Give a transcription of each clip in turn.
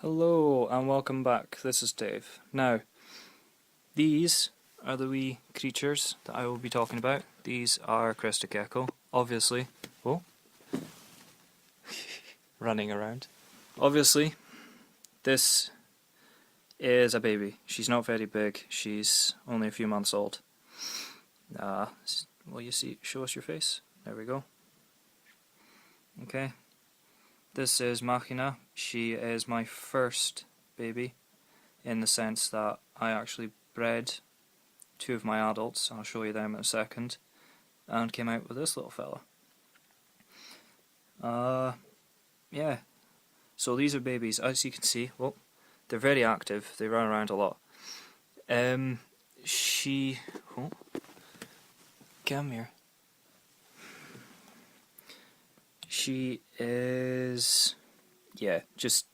Hello and welcome back, this is Dave. Now, these are the wee creatures that I will be talking about. These are Crested Gecko, obviously. Oh, running around. Obviously, this is a baby. She's not very big, she's only a few months old. Will you see? Show us your face. There we go. Okay. This is Machina. She is my first baby, in the sense that I actually bred two of my adults, I'll show you them in a second, and came out with this little fella. Yeah, so these are babies, as you can see. Well, they're very active, they run around a lot. Come here. She is, yeah, just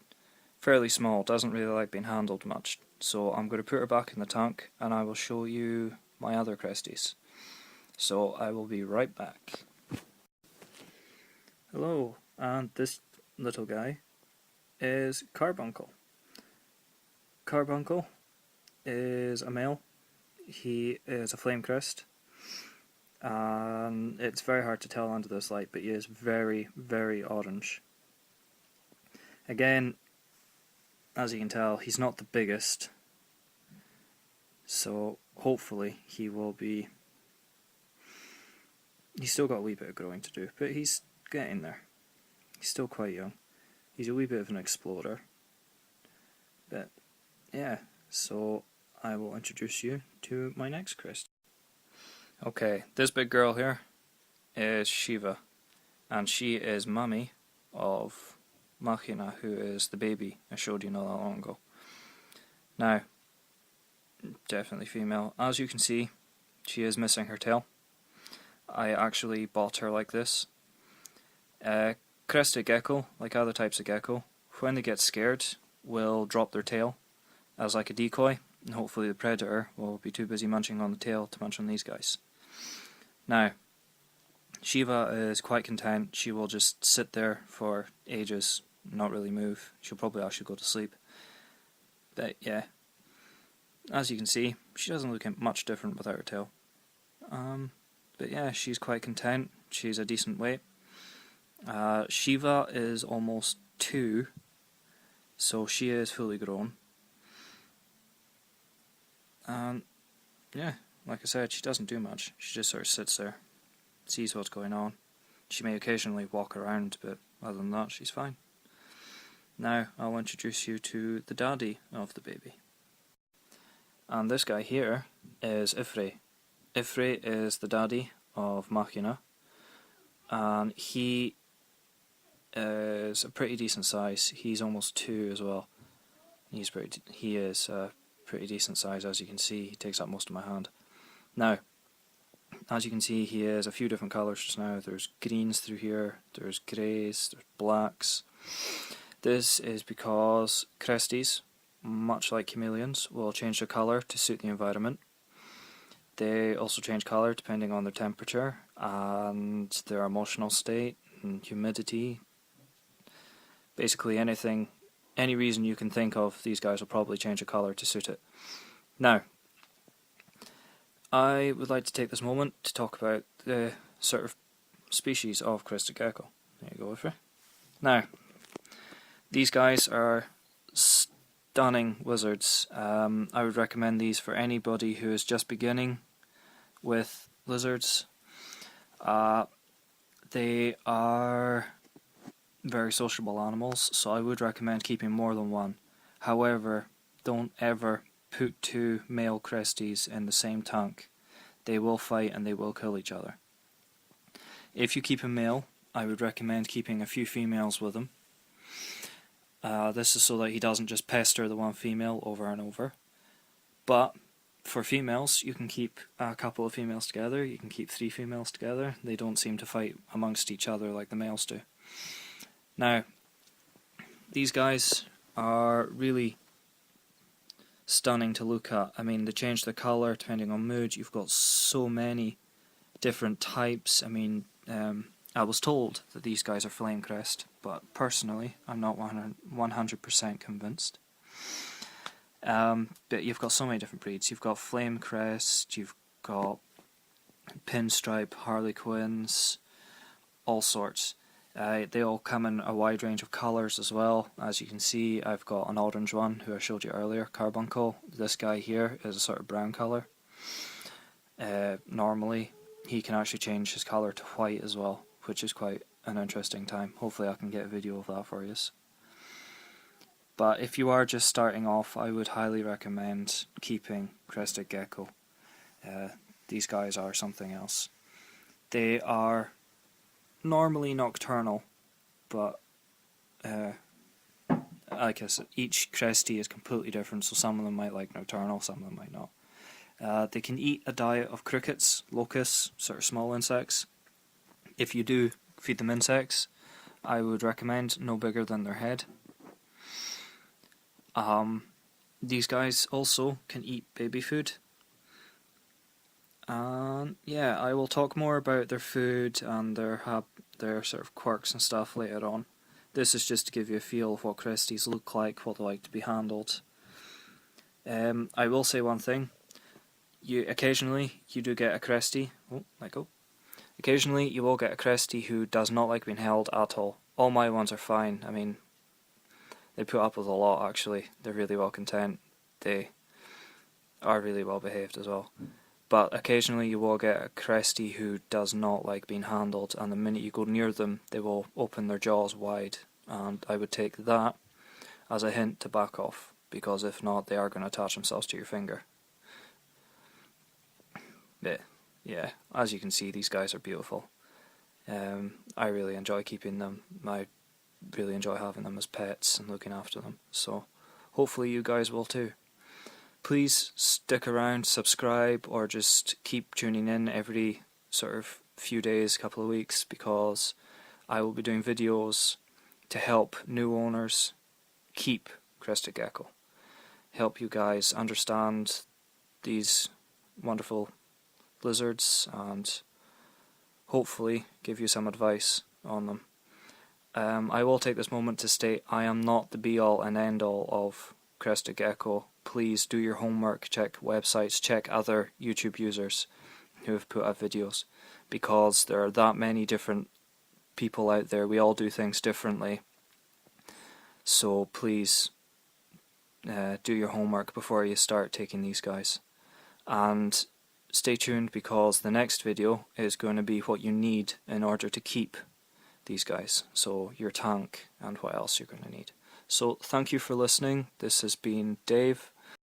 fairly small, doesn't really like being handled much. So I'm going to put her back in the tank and I will show you my other Cresties. So I will be right back. Hello, and this little guy is Carbuncle. Carbuncle is a male. He is a flame crest. It's very hard to tell under this light, but he is very, very orange. Again, as you can tell, he's not the biggest, so hopefully he will be... He's still got a wee bit of growing to do, but he's getting there. He's still quite young. He's a wee bit of an explorer. But yeah, so I will introduce you to my next crest. Okay, this big girl here is Shiva, and she is mummy of Machina, who is the baby I showed you not that long ago. Now, definitely female. As you can see, she is missing her tail. I actually bought her like this. Crested gecko, like other types of gecko, when they get scared, will drop their tail as like a decoy, and hopefully the predator will be too busy munching on the tail to munch on these guys. Now, Shiva is quite content. She will just sit there for ages, not really move. She'll probably actually go to sleep. But yeah, as you can see, she doesn't look much different without her tail. But yeah, she's quite content. She's a decent weight. Shiva is almost 2, so she is fully grown. And yeah, like I said, she doesn't do much. She just sort of sits there, sees what's going on. She may occasionally walk around, but other than that, she's fine. Now, I'll introduce you to the daddy of the baby. And this guy here is Ifre. Ifre is the daddy of Machina, and he is a pretty decent size. He's almost 2 as well. He is a pretty decent size, as you can see. He takes up most of my hand. Now, as you can see, he is a few different colours just now. There's greens through here, there's greys, there's blacks. This is because Cresties, much like chameleons, will change their colour to suit the environment. They also change colour depending on their temperature and their emotional state and humidity. Basically anything, any reason you can think of, these guys will probably change the colour to suit it. Now, I would like to take this moment to talk about the sort of species of Crested Gecko. There you go, Ifra. Now, these guys are stunning lizards. I would recommend these for anybody who is just beginning with lizards. They are very sociable animals, so I would recommend keeping more than one. However, don't ever put 2 male Cresties in the same tank. They will fight and they will kill each other. If you keep a male, I would recommend keeping a few females with him. This is so that he doesn't just pester the one female over and over. But for females, you can keep a couple of females together, you can keep 3 females together. They don't seem to fight amongst each other like the males do. Now, these guys are really stunning to look at. I mean, they change the colour depending on mood. You've got so many different types. I mean, I was told that these guys are flame crest, but personally I'm not 100% convinced. But you've got so many different breeds. You've got flame crest, you've got pinstripe, harlequins, all sorts. They all come in a wide range of colours as well. As you can see, I've got an orange one who I showed you earlier, carbuncle. This guy here is a sort of brown colour. Normally he can actually change his colour to white as well, which is quite an interesting time. Hopefully I can get a video of that for you. But if you are just starting off, I would highly recommend keeping Crested Gecko. These guys are something else. They are normally nocturnal, but like I said, each Crestie is completely different, so some of them might like nocturnal, some of them might not. They can eat a diet of crickets, locusts, sort of small insects. If you do feed them insects, I would recommend no bigger than their head. These guys also can eat baby food. Yeah, I will talk more about their food and their sort of quirks and stuff later on. This is just to give you a feel of what Cresties look like, what they like to be handled. I will say one thing. Occasionally you do get a Crestie. Oh, let go. Occasionally you will get a Crestie who does not like being held at all. All my ones are fine. I mean, they put up with a lot actually. They're really well content. They are really well behaved as well. But occasionally you will get a Crestie who does not like being handled, and the minute you go near them they will open their jaws wide, and I would take that as a hint to back off, because if not they are going to attach themselves to your finger. But yeah, as you can see, these guys are beautiful. I really enjoy keeping them. I really enjoy having them as pets and looking after them, so hopefully you guys will too. Please stick around, subscribe, or just keep tuning in every sort of few days, couple of weeks, because I will be doing videos to help new owners keep Crested Gecko. Help you guys understand these wonderful lizards and hopefully give you some advice on them. I will take this moment to state I am not the be-all and end-all of Crested Gecko. Please do your homework, check websites, check other YouTube users who have put up videos, because there are that many different people out there. We all do things differently, so please do your homework before you start taking these guys. And stay tuned, because the next video is going to be what you need in order to keep these guys, so your tank and what else you're going to need. So thank you for listening. This has been Dave.